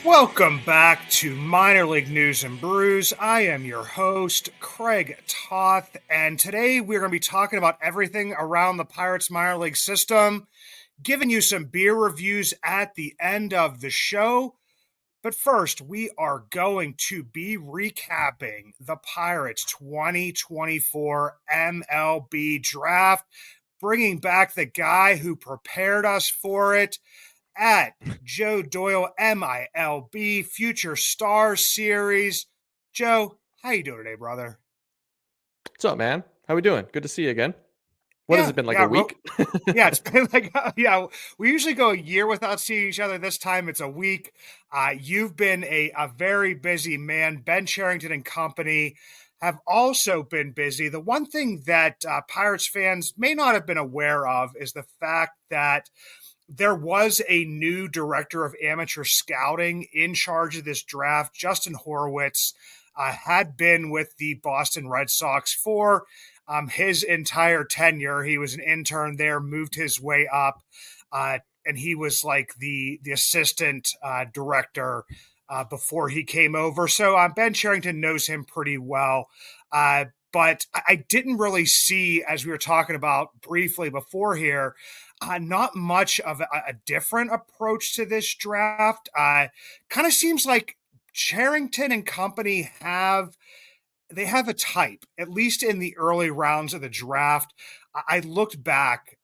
Welcome back to Minor League News and Brews. I am your host, Craig Toth, and today we're going to be talking about everything around the Pirates minor league system, giving you some beer reviews at the end of the show. But first, we are going to be recapping the Pirates 2024 MLB Draft, bringing back the guy who prepared us for it, at Joe Doyle MILB Future Stars Series. Joe, how you doing today, brother? What's up, man? How we doing? Good to see you again. What has it been, like a week? It's been we usually go a year without seeing each other. This time it's a week. You've been a very busy man. Ben Cherington and company have also been busy. The one thing that Pirates fans may not have been aware of is the fact that there was a new director of amateur scouting in charge of this draft. Justin Horwitz had been with the Boston Red Sox for his entire tenure. He was an intern there, moved his way up, and he was like the assistant director before he came over. So Ben Cherington knows him pretty well. But I didn't really see, as we were talking about briefly before here, not much of a different approach to this draft. Kind of seems like Cherington and company have a type, at least in the early rounds of the draft. I looked back,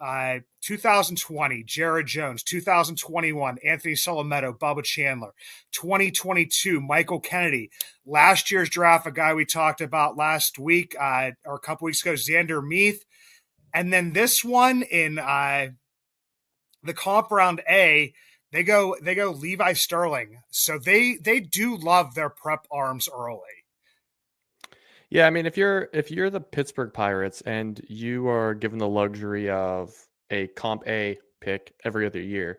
2020, Jared Jones, 2021, Anthony Solometto, Bubba Chandler, 2022, Michael Kennedy, last year's draft, a guy we talked about last week or a couple weeks ago, Xander Meath, and then this one in the comp round A, they go Levi Sterling. So they do love their prep arms early. Yeah, I mean, if you're the Pittsburgh Pirates and you are given the luxury of a comp A pick every other year,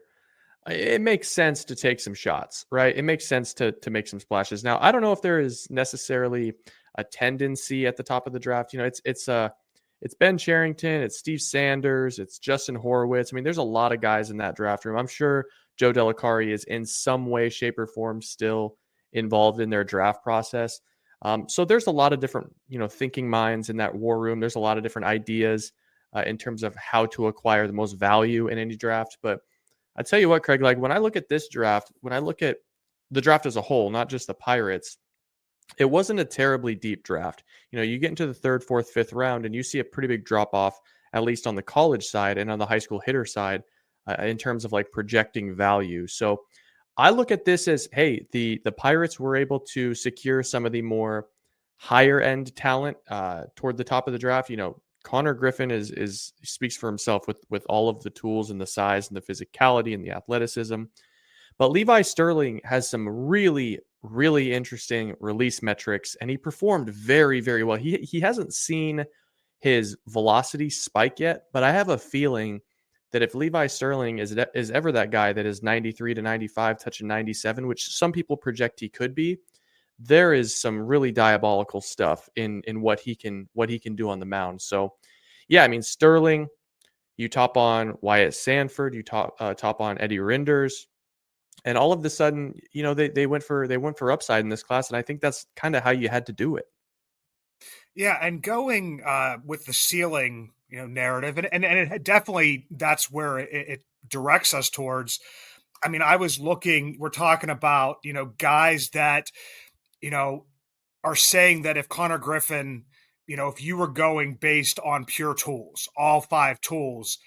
it makes sense to take some shots, right? It makes sense to make some splashes. Now, I don't know if there is necessarily a tendency at the top of the draft. You know, it's Ben Cherington, it's Steve Sanders, it's Justin Horwitz. I mean, there's a lot of guys in that draft room. I'm sure Joe Delicari is in some way, shape, or form still involved in their draft process. So there's a lot of different, thinking minds in that war room. There's a lot of different ideas in terms of how to acquire the most value in any draft. But I tell you what, Craig, like when I look at this draft, when I look at the draft as a whole, not just the Pirates, it wasn't a terribly deep draft. You get into the third, fourth, fifth round, and you see a pretty big drop off, at least on the college side and on the high school hitter side, in terms of like projecting value. So I look at this as, hey, the Pirates were able to secure some of the more higher end talent toward the top of the draft. Connor Griffin is speaks for himself with all of the tools and the size and the physicality and the athleticism. But Levi Sterling has some really, really interesting release metrics, and he performed very, very well. He hasn't seen his velocity spike yet, but I have a feeling that if Levi Sterling is ever that guy that is 93 to 95, touching 97, which some people project he could be, there is some really diabolical stuff in what he can do on the mound. So, yeah, I mean, Sterling, you top on Wyatt Sanford, you top on Eddie Rinders, and all of a sudden, they went for upside in this class, and I think that's kind of how you had to do it. Yeah, and going with the ceiling, narrative, and it definitely that's where it directs us towards. I mean, we're talking about, guys that, are saying that if Connor Griffin, if you were going based on pure tools, all 5 tools,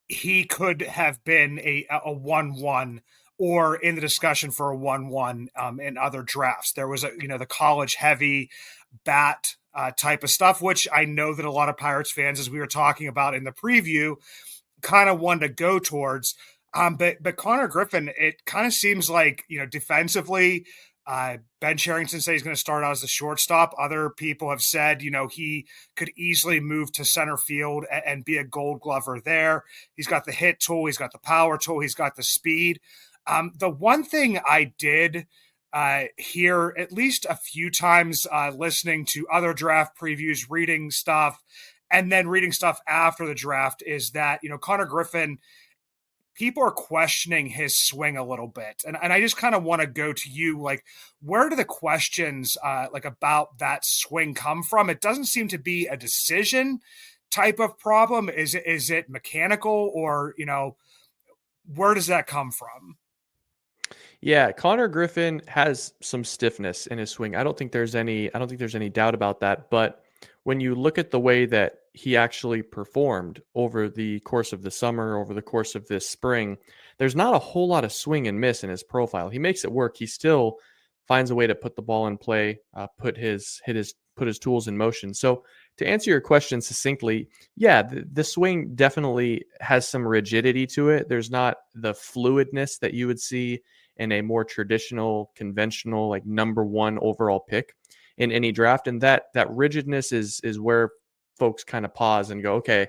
he could have been a 1-1 or in the discussion for a 1-1 in other drafts. There was the college heavy bat type of stuff, which I know that a lot of Pirates fans, as we were talking about in the preview, kind of wanted to go towards. But Connor Griffin, it kind of seems like, defensively, Ben Cherington said he's going to start out as a shortstop. Other people have said, he could easily move to center field and be a gold glover there. He's got the hit tool. He's got the power tool. He's got the speed. The one thing I did hear at least a few times listening to other draft previews, reading stuff, and then reading stuff after the draft is that, Connor Griffin people are questioning his swing a little bit. And I just kind of want to go to you, like, where do the questions like about that swing come from? It doesn't seem to be a decision type of problem. Is it mechanical, or, where does that come from? Yeah, Connor Griffin has some stiffness in his swing. I don't think there's any doubt about that, but when you look at the way that he actually performed over the course of the summer, over the course of this spring, there's not a whole lot of swing and miss in his profile. He makes it work. He still finds a way to put the ball in play, put his tools in motion. So to answer your question succinctly, yeah, the swing definitely has some rigidity to it. There's not the fluidness that you would see in a more traditional, conventional, like number one overall pick in any draft. And that rigidness is where folks kind of pause and go, okay,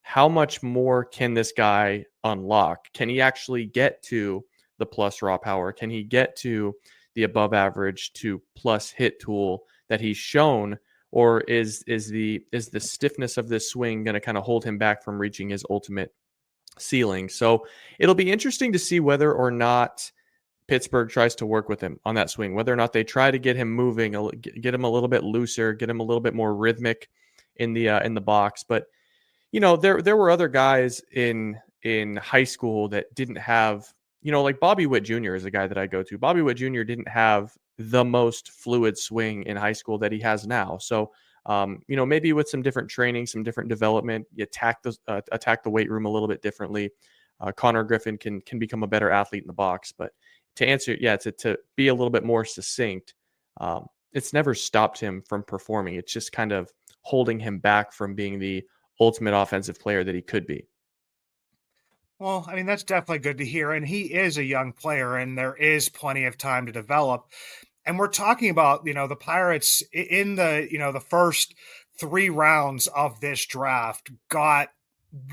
how much more can this guy unlock? Can he actually get to the plus raw power? Can he get to the above average to plus hit tool that he's shown? Or is the stiffness of this swing going to kind of hold him back from reaching his ultimate ceiling? So it'll be interesting to see whether or not Pittsburgh tries to work with him on that swing, whether or not they try to get him moving, get him a little bit looser, get him a little bit more rhythmic in the box. But there were other guys in high school that didn't have, like Bobby Witt Jr. is a guy that I go to. Bobby Witt Jr. didn't have the most fluid swing in high school that he has now. So maybe with some different training, some different development, you attack the weight room a little bit differently. Connor Griffin can become a better athlete in the box. But to answer, yeah, to be a little bit more succinct, it's never stopped him from performing. It's just kind of holding him back from being the ultimate offensive player that he could be. Well, I mean, that's definitely good to hear. And he is a young player, and there is plenty of time to develop. And we're talking about, the Pirates in the first 3 rounds of this draft got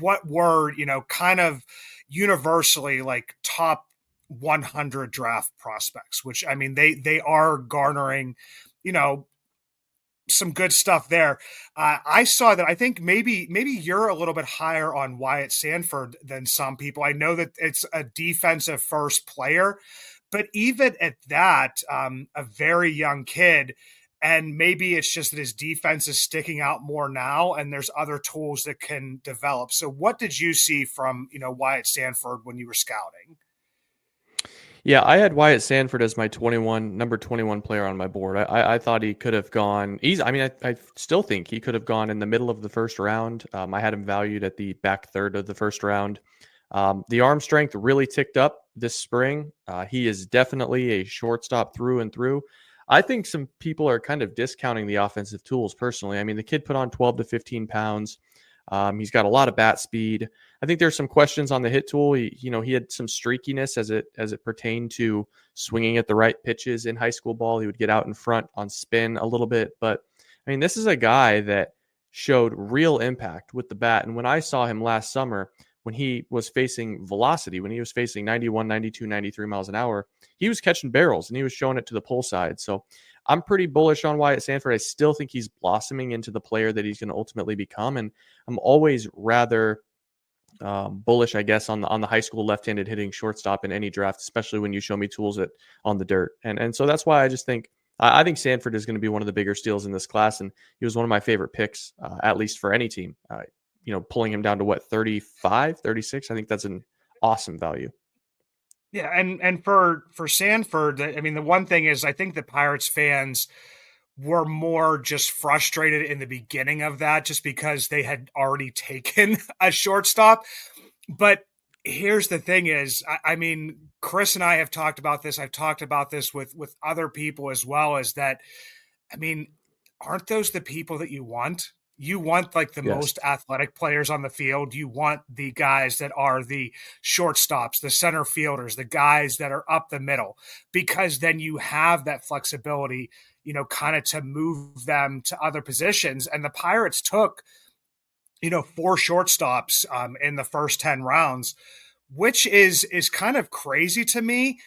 what were, kind of universally like top 100 draft prospects, which, I mean, they are garnering, you know, some good stuff there. I saw that. I think maybe you're a little bit higher on Wyatt Sanford than some people. I know that it's a defensive first player, but even at that, a very young kid, and maybe it's just that his defense is sticking out more now, and there's other tools that can develop. So, what did you see from Wyatt Sanford when you were scouting? Yeah, I had Wyatt Sanford as my number 21 player on my board. I thought he could have gone easy. I mean, I still think he could have gone in the middle of the first round. I had him valued at the back third of the first round. The arm strength really ticked up this spring. He is definitely a shortstop through and through. I think some people are kind of discounting the offensive tools personally. I mean, the kid put on 12 to 15 pounds. He's got a lot of bat speed. I think there's some questions on the hit tool. He had some streakiness as it pertained to swinging at the right pitches in high school ball. He would get out in front on spin a little bit, but I mean, this is a guy that showed real impact with the bat. And when I saw him last summer, when he was facing velocity, when he was facing 91, 92, 93 miles an hour, he was catching barrels and he was showing it to the pull side. So I'm pretty bullish on Wyatt Sanford. I still think he's blossoming into the player that he's going to ultimately become. And I'm always rather bullish, I guess, on the high school left-handed hitting shortstop in any draft, especially when you show me tools on the dirt. And so that's why I just think I think Sanford is going to be one of the bigger steals in this class, and he was one of my favorite picks, at least for any team. Pulling him down to what 35, 36. I think that's an awesome value. Yeah, and for Sanford, I mean, the one thing is, I think the Pirates fans were more just frustrated in the beginning of that, just because they had already taken a shortstop. But here's the thing: is I mean, Chris and I have talked about this. I've talked about this with other people as well. Is that, I mean, aren't those the people that you want? You want like the Yes. most athletic players on the field. You want the guys that are the shortstops, the center fielders, the guys that are up the middle, because then you have that flexibility, kind of to move them to other positions. And the Pirates took, 4 shortstops in the first 10 rounds, which is kind of crazy to me.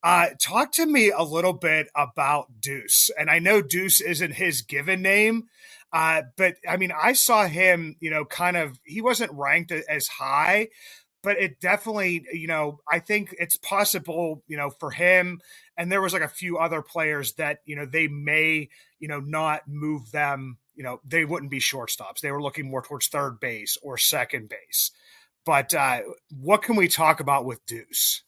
Talk to me a little bit about Deuce. And I know Deuce isn't his given name, but I mean, I saw him, kind of, he wasn't ranked as high, but it definitely, I think it's possible, for him. And there was like a few other players that, they may, not move them, they wouldn't be shortstops. They were looking more towards third base or second base. But what can we talk about with Deuce?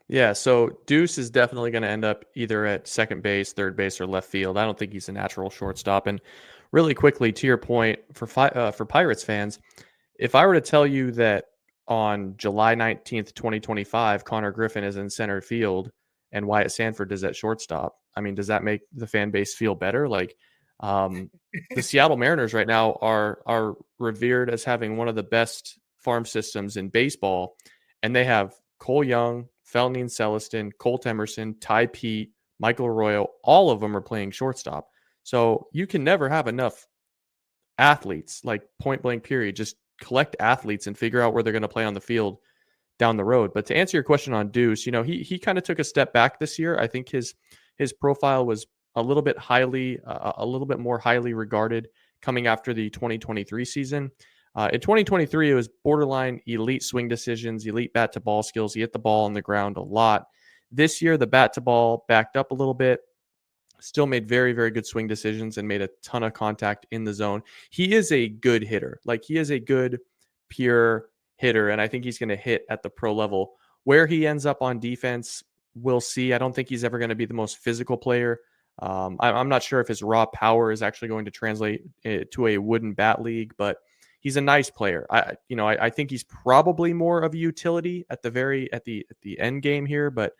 Yeah, so Deuce is definitely going to end up either at second base, third base, or left field. I don't think he's a natural shortstop. And really quickly, to your point, for Pirates fans, if I were to tell you that on July 19th, 2025, Connor Griffin is in center field and Wyatt Sanford is at shortstop, I mean, does that make the fan base feel better? Like, um, the Seattle Mariners right now are revered as having one of the best farm systems in baseball, and they have Cole Young, Felnine Celestin, Colt Emerson, Ty Pete, Michael Arroyo. All of them are playing shortstop. So you can never have enough athletes, like point blank period. Just collect athletes and figure out where they're going to play on the field down the road. But to answer your question on Deuce, he kind of took a step back this year. I think his profile was a little bit more highly regarded coming after the 2023 season. In 2023, it was borderline elite swing decisions, elite bat to ball skills. He hit the ball on the ground a lot. This year, the bat to ball backed up a little bit. Still made very, very good swing decisions and made a ton of contact in the zone. He is a good hitter. Like, he is a good, pure hitter, and I think he's going to hit at the pro level. Where he ends up on defense, we'll see. I don't think he's ever going to be the most physical player. I'm not sure if his raw power is actually going to translate to a wooden bat league, but he's a nice player. I think he's probably more of a utility at the end game here, but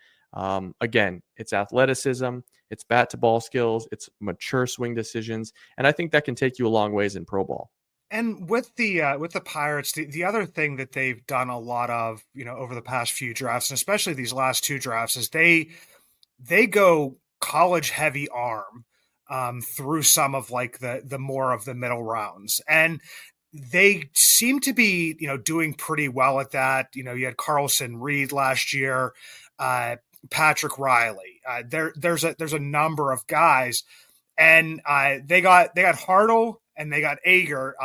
again, it's athleticism, it's bat to ball skills, it's mature swing decisions, and I think that can take you a long ways in pro ball. And with the Pirates, the other thing that they've done a lot of, over the past few drafts, and especially these last two drafts, is they go college heavy arm through some of like the more of the middle rounds, and they seem to be doing pretty well at that. You had Carlson Reed last year, Patrick Riley. There's a number of guys, and they got Hartle and they got Ager,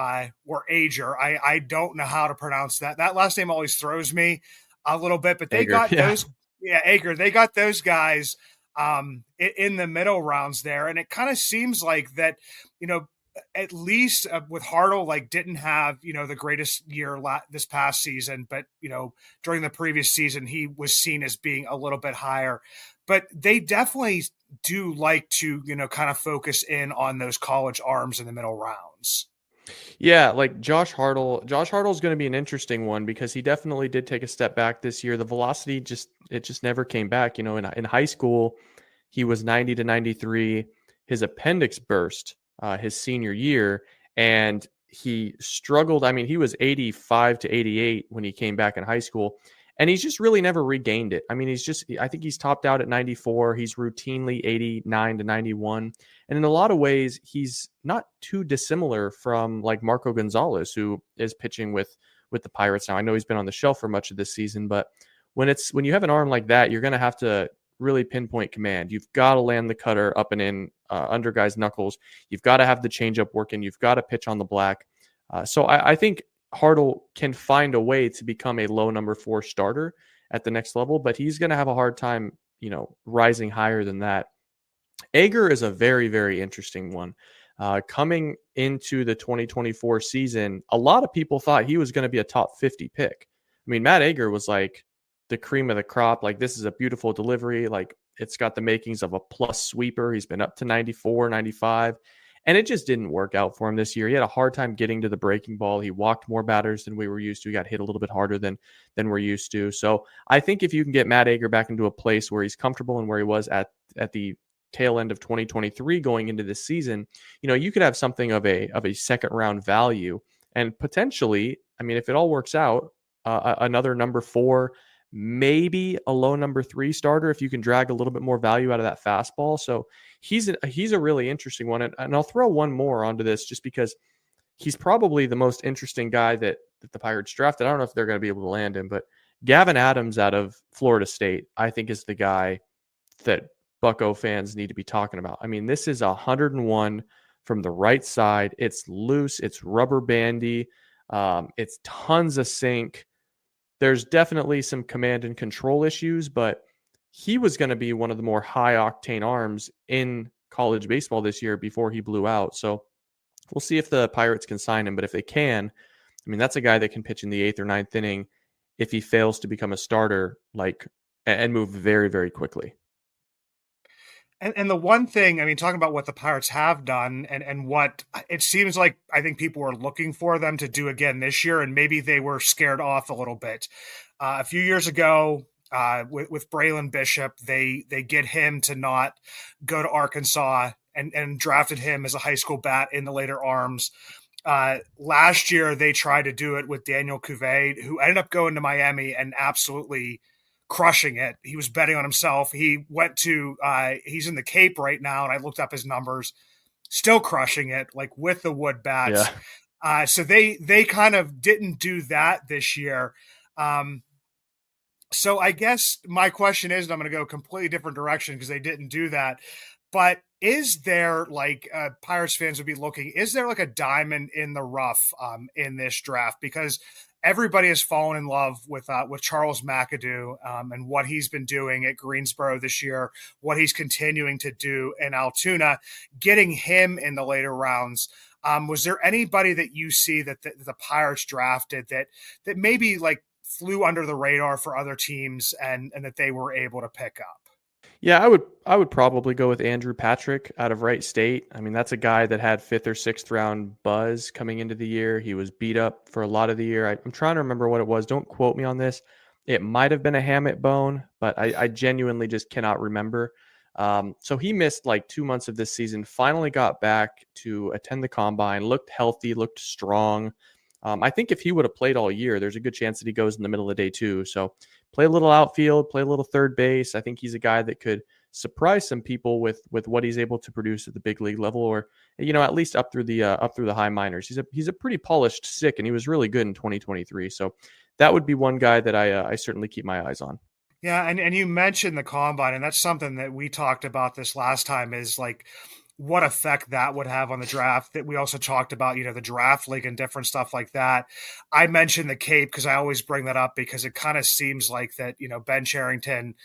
or Ager. I don't know how to pronounce that. That last name always throws me a little bit, but they Ager, got yeah. those. Yeah, Ager. They got those guys in the middle rounds there, and it kind of seems like that. At least with Hartle, like, didn't have the greatest year this past season, but during the previous season he was seen as being a little bit higher. But they definitely do like to kind of focus in on those college arms in the middle rounds. Yeah, like Josh Hartle. Josh Hartle is going to be an interesting one because he definitely did take a step back this year. The velocity just never came back. In high school, he was 90 to 93. His appendix burst his senior year, and he struggled. I mean, he was 85 to 88 when he came back in high school, and he's just really never regained it. I mean, I think he's topped out at 94. He's routinely 89 to 91. And in a lot of ways, he's not too dissimilar from like Marco Gonzalez, who is pitching with the Pirates now. I know he's been on the shelf for much of this season, but when you have an arm like that, you're going to have to really pinpoint command. You've got to land the cutter up and in under guys' knuckles. You've got to have the changeup working. You've got to pitch on the black. So I think Hartle can find a way to become a low number 4 starter at the next level, but he's going to have a hard time, rising higher than that. Ager is a very, very interesting one. Coming into the 2024 season, a lot of people thought he was going to be a top 50 pick. I mean, Matt Ager was like the cream of the crop. Like, this is a beautiful delivery. Like, it's got the makings of a plus sweeper. He's been up to 94, 95. And it just didn't work out for him this year. He had a hard time getting to the breaking ball. He walked more batters than we were used to. He got hit a little bit harder than we're used to. So I think if you can get Matt Ager back into a place where he's comfortable and where he was at the tail end of 2023 going into this season, you could have something of a second round value, and potentially, I mean, if it all works out, another number 4, maybe a low number 3 starter if you can drag a little bit more value out of that fastball. So he's a really interesting one. And I'll throw one more onto this just because he's probably the most interesting guy that the Pirates drafted. I don't know if they're going to be able to land him, but Gavin Adams out of Florida State, I think, is the guy that Bucco fans need to be talking about. I mean, this is 101 from the right side. It's loose. It's rubber bandy. It's tons of sink. There's definitely some command and control issues, but he was going to be one of the more high octane arms in college baseball this year before he blew out. So we'll see if the Pirates can sign him. But if they can, I mean, that's a guy that can pitch in the eighth or ninth inning if he fails to become a starter, like, and move very, very quickly. And the one thing, I mean, talking about what the Pirates have done and what it seems like I think people were looking for them to do again this year, and maybe they were scared off a little bit. A few years ago, with Braylon Bishop, they get him to not go to Arkansas and drafted him as a high school bat in the later arms. Last year, they tried to do it with Daniel Cuvée, who ended up going to Miami and absolutely crushing it. He was betting on himself. He went to he's in the Cape right now, and I looked up his numbers. Still crushing it, like with the wood Yeah. bats. So they kind of didn't do that this year. So I guess my question is, and I'm going to go a completely different direction because they didn't do that. But is there like Pirates fans would be looking? Is there like a diamond in the rough in this draft? Because everybody has fallen in love with Charles McAdoo and what he's been doing at Greensboro this year, what he's continuing to do in Altoona, getting him in the later rounds. Was there anybody that you see that the Pirates drafted that maybe like flew under the radar for other teams and that they were able to pick up? Yeah, I would probably go with Andrew Patrick out of Wright State. I mean, that's a guy that had fifth or sixth round buzz coming into the year. He was beat up for a lot of the year. I'm trying to remember what it was. Don't quote me on this. It might have been a hamate bone, but I genuinely just cannot remember. So he missed like 2 months of this season, finally got back to attend the combine, looked healthy, looked strong. I think if he would have played all year, there's a good chance that he goes in the middle of day two. So play a little outfield, play a little third base. I think he's a guy that could surprise some people with what he's able to produce at the big league level, or at least up through the high minors. He's a pretty polished stick, and he was really good in 2023. So that would be one guy that I certainly keep my eyes on. Yeah, and you mentioned the combine, and that's something that we talked about this last time is like what effect that would have on the draft. That we also talked about, the draft league and different stuff like that. I mentioned the Cape because I always bring that up because it kind of seems like that, Ben Charrington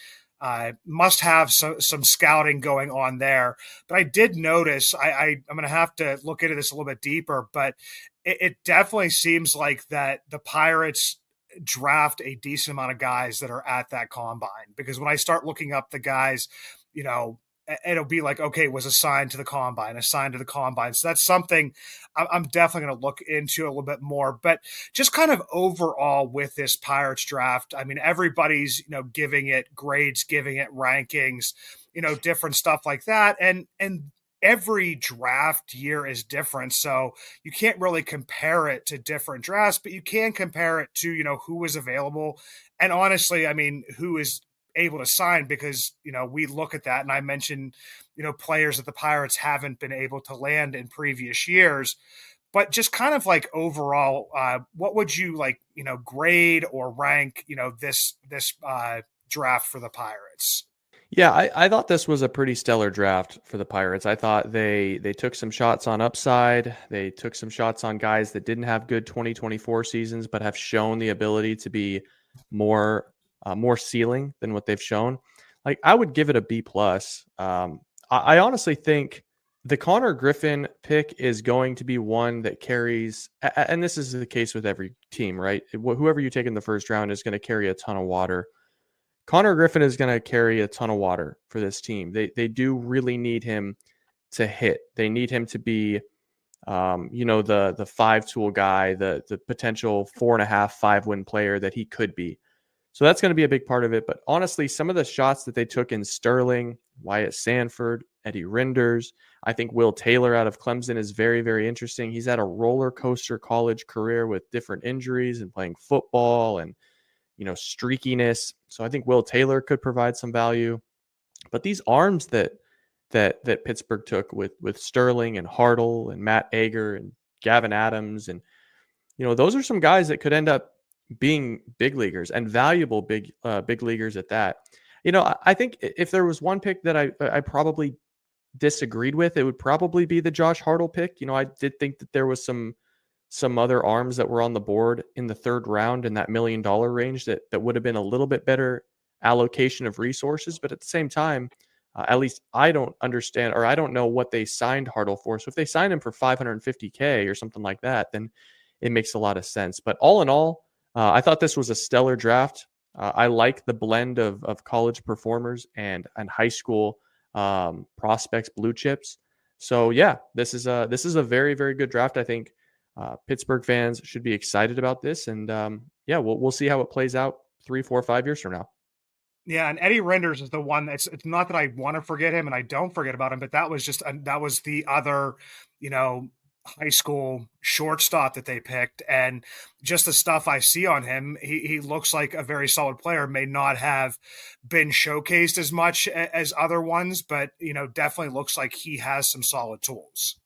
must have some scouting going on there. But I did notice, I'm going to have to look into this a little bit deeper, but it definitely seems like that the Pirates draft a decent amount of guys that are at that combine, because when I start looking up the guys, it'll be like, okay, was assigned to the combine. So that's something I'm definitely going to look into a little bit more. But just kind of overall with this Pirates draft, I mean, everybody's, giving it grades, giving it rankings, different stuff like that. And every draft year is different. So you can't really compare it to different drafts, but you can compare it to, who was available. And honestly, I mean, who is able to sign, because, we look at that and I mentioned, players that the Pirates haven't been able to land in previous years. But just kind of like overall, what would you like, grade or rank, this draft for the Pirates? Yeah, I thought this was a pretty stellar draft for the Pirates. I thought they took some shots on upside. They took some shots on guys that didn't have good 2024 seasons, but have shown the ability to be more ceiling than what they've shown. Like, I would give it a B plus. I honestly think the Connor Griffin pick is going to be one that carries, and this is the case with every team, right? Whoever you take in the first round is going to carry a ton of water. Connor Griffin is going to carry a ton of water for this team. They do really need him to hit. They need him to be, the five tool guy, the potential 4.5, 5 win player that he could be. So that's going to be a big part of it. But honestly, some of the shots that they took in Sterling, Wyatt Sanford, Eddie Rinders, I think Will Taylor out of Clemson is very, very interesting. He's had a roller coaster college career with different injuries and playing football and streakiness. So I think Will Taylor could provide some value. But these arms that Pittsburgh took with Sterling and Hartle and Matt Ager and Gavin Adams, and those are some guys that could end up being big leaguers and valuable big leaguers at that. I think if there was one pick that I probably disagreed with, it would probably be the Josh Hartle pick. I did think that there was some some other arms that were on the board in the third round in that $1 million range that would have been a little bit better allocation of resources. But at the same time, at least I don't understand, or I don't know what they signed Hartle for. So if they signed him for 550K or something like that, then it makes a lot of sense. But all in all, I thought this was a stellar draft. I like the blend of college performers and high school prospects, blue chips. So yeah, this is a very, very good draft. I think Pittsburgh fans should be excited about this, and yeah, we'll see how it plays out 3, 4, 5 years from now. Yeah, and Eddie Renders is the one that's, it's not that I want to forget him and I don't forget about him, but that was just that was the other, you know, high school shortstop that they picked, and just the stuff I see on him, he looks like a very solid player. May not have been showcased as much as other ones, but definitely looks like he has some solid tools.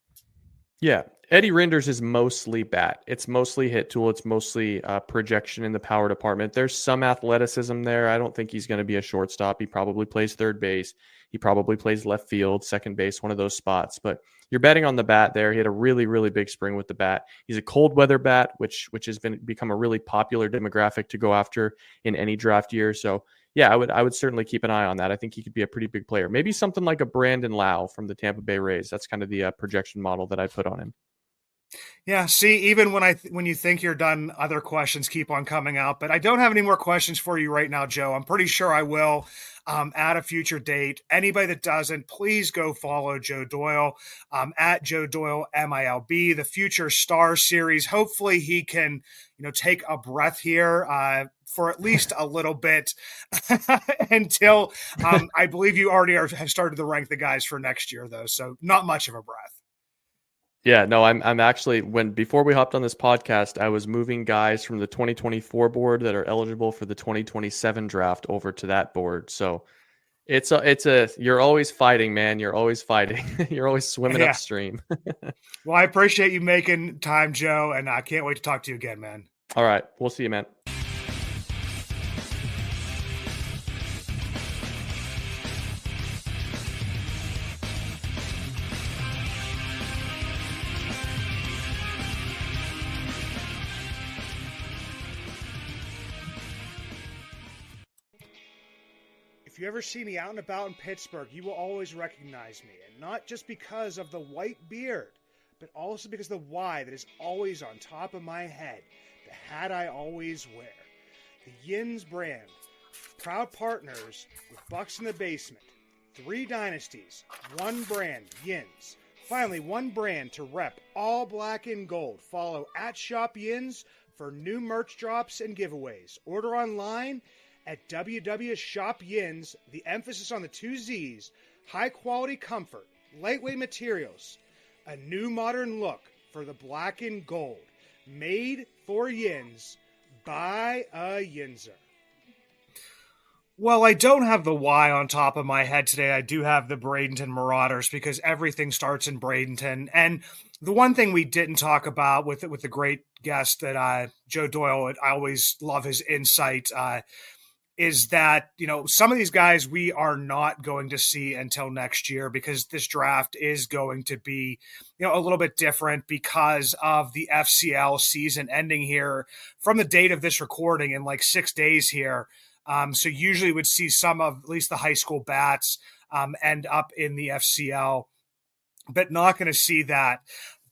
Yeah, Eddie Renders is mostly bat. It's mostly hit tool. It's mostly projection in the power department. There's some athleticism there. I don't think he's going to be a shortstop. He probably plays third base. He probably plays left field, second base, one of those spots. But you're betting on the bat there. He had a really, really big spring with the bat. He's a cold weather bat, which has become a really popular demographic to go after in any draft year. So yeah, I would certainly keep an eye on that. I think he could be a pretty big player. Maybe something like a Brandon Lau from the Tampa Bay Rays. That's kind of the projection model that I put on him. Yeah, see, even when you think you're done, other questions keep on coming out. But I don't have any more questions for you right now, Joe. I'm pretty sure I will at a future date. Anybody that doesn't, please go follow Joe Doyle at Joe Doyle MILB, the Future Star Series. Hopefully, he can take a breath here for at least a little bit until I believe you already have started to rank the guys for next year, though. So not much of a breath. Yeah, no, I'm actually before we hopped on this podcast, I was moving guys from the 2024 board that are eligible for the 2027 draft over to that board. So it's a you're always fighting, man. You're always fighting. You're always swimming Yeah. upstream. Well, I appreciate you making time, Joe, and I can't wait to talk to you again, man. All right, we'll see you, man. If you ever see me out and about in Pittsburgh, you will always recognize me, and not just because of the white beard, but also because of the Y that is always on top of my head, the hat I always wear. The Yins brand, proud partners with Bucs in the Basement. 3 dynasties, 1 brand, Yins. Finally, 1 brand to rep all black and gold. Follow at Shop Yins for new merch drops and giveaways. Order online at www.shopyins, the emphasis on the 2 Z's, high quality comfort, lightweight materials, a new modern look for the black and gold, made for Yins by a Yinzer. Well, I don't have the Y on top of my head today. I do have the Bradenton Marauders because everything starts in Bradenton. And the one thing we didn't talk about with the great guest that Joe Doyle, I always love his insight, is that, some of these guys we are not going to see until next year because this draft is going to be, a little bit different because of the FCL season ending here from the date of this recording in like 6 days here. So usually would see some of at least the high school bats end up in the FCL, but not going to see that.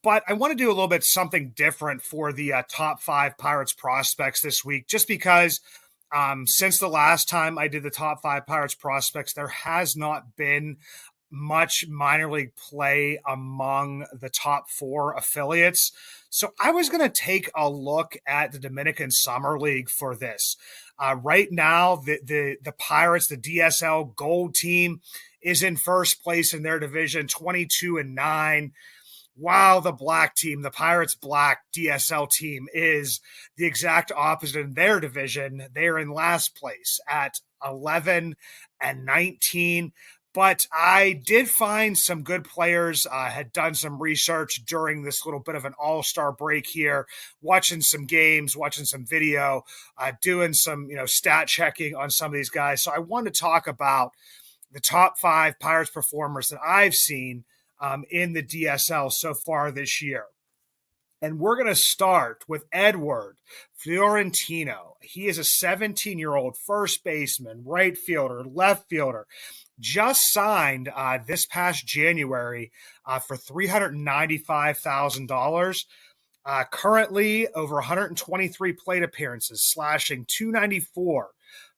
But I want to do a little bit something different for the top 5 Pirates prospects this week, just because since the last time I did the top 5 Pirates prospects, there has not been much minor league play among the top 4 affiliates. So I was going to take a look at the Dominican Summer League for this. Right now, the Pirates, the DSL Gold team, is in first place in their division, 22-9. While the black team, the Pirates black DSL team, is the exact opposite in their division. They're in last place at 11-19. But I did find some good players. Had done some research during this little bit of an all-star break here, watching some games, watching some video, doing some stat checking on some of these guys. So I want to talk about the top 5 Pirates performers that I've seen in the DSL so far this year. And we're going to start with Edward Fiorentino. He is a 17-year-old first baseman, right fielder, left fielder. Just signed this past January for $395,000. Currently, over 123 plate appearances, slashing 294,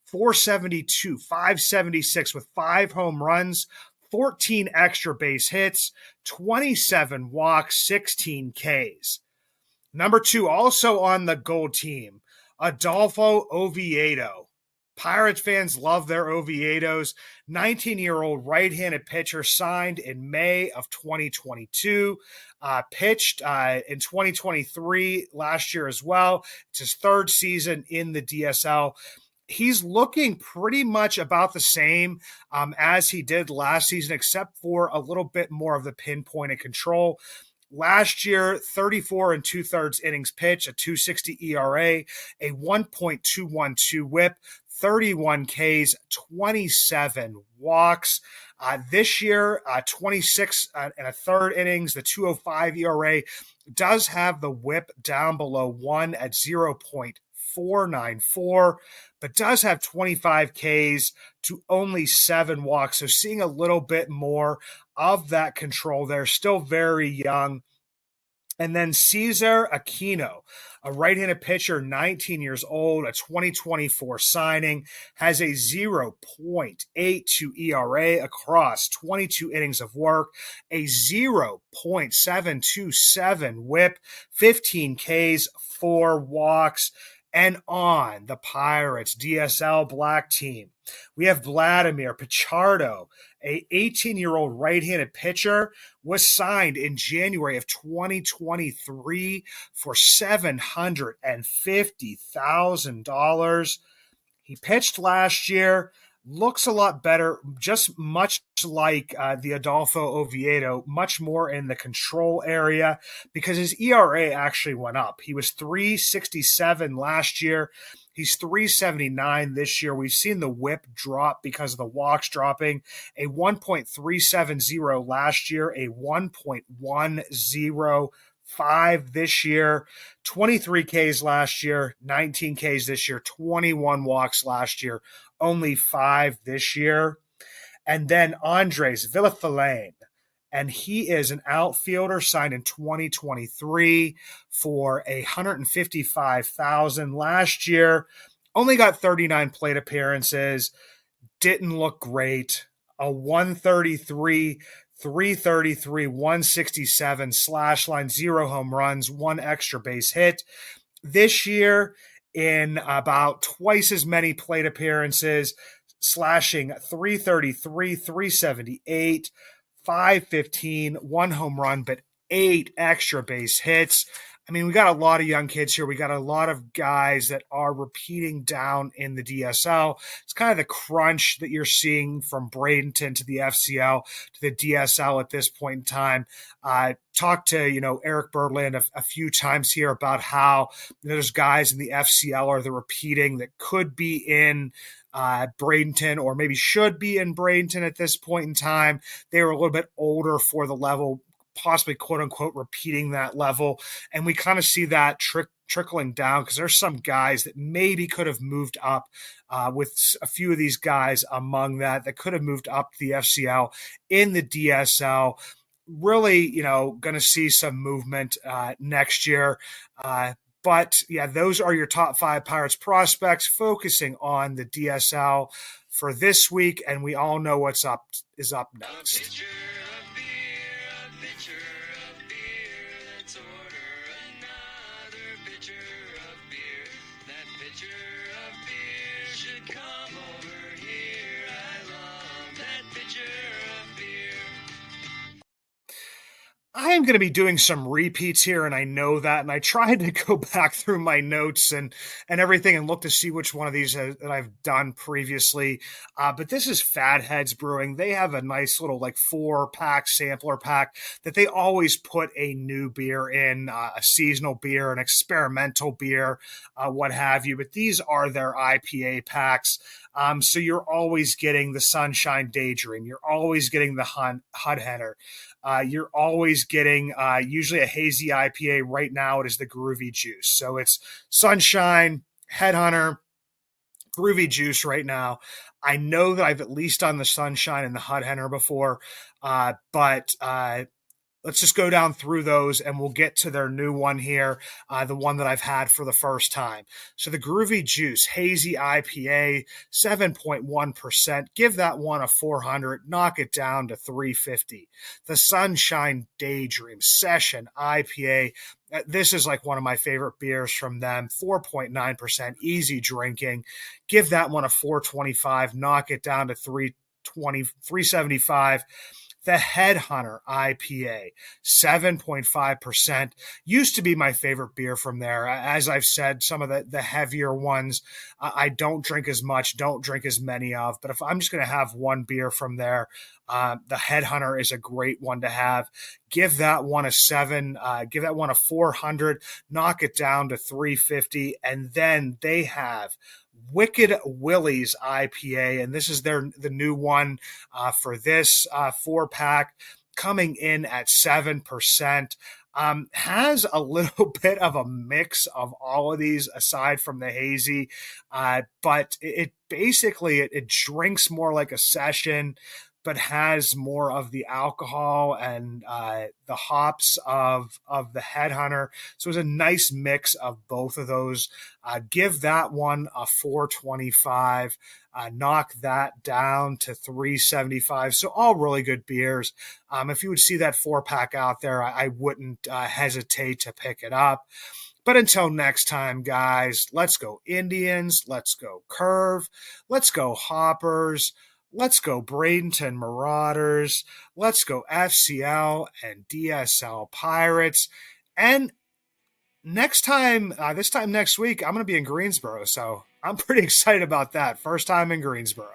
472, 576 with 5 home runs, 14 extra base hits, 27 walks, 16 Ks. Number 2, also on the gold team, Adolfo Oviedo. Pirates fans love their Oviedos. 19-year-old right-handed pitcher signed in May of 2022. Pitched in 2023 last year as well. It's his 3rd season in the DSL. He's looking pretty much about the same as he did last season, except for a little bit more of the pinpoint and control. Last year, 34 and 2/3 innings pitched, a 2.60 ERA, a 1.212 whip, 31 Ks, 27 walks. This year, 26 and a third innings, the 2.05 ERA, does have the whip down below 1 at 0.494, but does have 25 Ks to only 7 walks. So seeing a little bit more of that control there, still very young. And then Cesar Aquino, a right-handed pitcher, 19 years old, a 2024 signing, has a 0.82 ERA across 22 innings of work, a 0.727 whip, 15 Ks, 4 walks. And on the Pirates DSL black team, we have Vladimir Pichardo, a 18-year-old right-handed pitcher, was signed in January of 2023 for $750,000. He pitched last year, looks a lot better, just much like the Adolfo Oviedo, much more in the control area because his ERA actually went up. He was 3.67 last year. He's 3.79 this year. We've seen the whip drop because of the walks dropping. A 1.370 last year, a 1.105 this year, 23 Ks last year, 19 Ks this year, 21 walks last year, only 5 this year. And then Andres Villafalane, and he is an outfielder signed in 2023 for $155,000 last year. Only got 39 plate appearances. Didn't look great. A 133, 333, 167 slash line, 0 home runs, 1 extra base hit. This year, in about twice as many plate appearances, slashing 333, 378, 515, 1 home run, but 8 extra base hits. I mean, we got a lot of young kids here. We got a lot of guys that are repeating down in the DSL. It's kind of the crunch that you're seeing from Bradenton to the FCL to the DSL at this point in time. Talked to, Eric Birdland a few times here about how there's guys in the FCL or the repeating that could be in Bradenton or maybe should be in Bradenton at this point in time. They were a little bit older for the level, possibly quote unquote repeating that level. And we kind of see that trickling down because there's some guys that maybe could have moved up with a few of these guys among that could have moved up to the FCL in the DSL. Really, going to see some movement next year. But yeah, those are your top 5 Pirates prospects focusing on the DSL for this week. And we all know what's up next. I am going to be doing some repeats here, and I know that. And I tried to go back through my notes and everything and look to see which one of these that I've done previously. But this is Fatheads Brewing. They have a nice little 4-pack sampler pack that they always put a new beer in, a seasonal beer, an experimental beer, what have you. But these are their IPA packs. So you're always getting the Sunshine Daydream. You're always getting the Hud Header. You're always getting getting usually a hazy IPA. Right now, it is the Groovy Juice. So it's Sunshine, Headhunter, Groovy Juice right now. I know that I've at least done the Sunshine and the Headhunter before, but let's just go down through those and we'll get to their new one here, the one that I've had for the first time. So the Groovy Juice Hazy IPA, 7.1%. Give that one a 400, knock it down to 350. The Sunshine Daydream Session IPA. This is like one of my favorite beers from them, 4.9%, easy drinking. Give that one a 425, knock it down to 375. The Headhunter IPA, 7.5%. Used to be my favorite beer from there. As I've said, some of the heavier ones I don't drink as much, don't drink as many of. But if I'm just going to have one beer from there, the Headhunter is a great one to have. Give that one a 7. Give that one a 400. Knock it down to 350. And then they have Wicked Willie's IPA, and this is the new one for this 4-pack, coming in at 7%. Has a little bit of a mix of all of these aside from the hazy, but it basically it drinks more like a session, but has more of the alcohol and the hops of the Headhunter. So it's a nice mix of both of those. Give that one a 425. Knock that down to 375. So all really good beers. If you would see that 4-pack out there, I wouldn't hesitate to pick it up. But until next time, guys, let's go Indians. Let's go Curve. Let's go Hoppers. Let's go Bradenton Marauders. Let's go FCL and DSL Pirates. And this time next week, I'm going to be in Greensboro. So I'm pretty excited about that. First time in Greensboro.